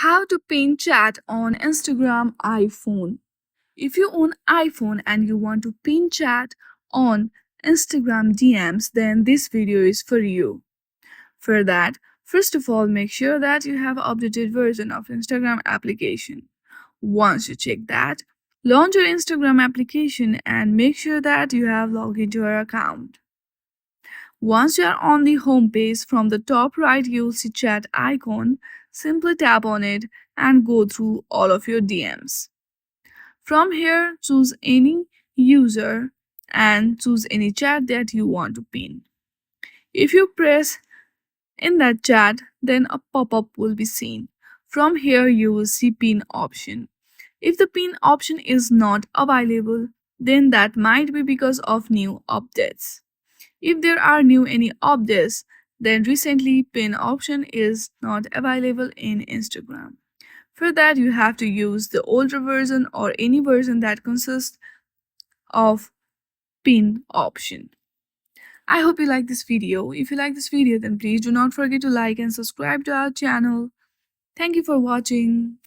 How to pin chat on Instagram iPhone. If you own iPhone and you want to pin chat on Instagram DMs, then this video is for you. For that, first of all, make sure that you have updated version of Instagram application. Once you check that, launch your Instagram application and make sure that you have logged into your account. Once you are on the home page, from the top right you'll see chat icon. Simply tap on it and go through all of your DMs. From here, choose any user and choose any chat that you want to pin. If you press in that chat, then a pop-up will be seen. From here you will see pin option. If the pin option is not available, then that might be because of new updates. If there are any updates, then recently pin option is not available in Instagram. For that, you have to use the older version or any version that consists of pin option. I hope you like this video. If you like this video, then please do not forget to like and subscribe to our channel. Thank you for watching.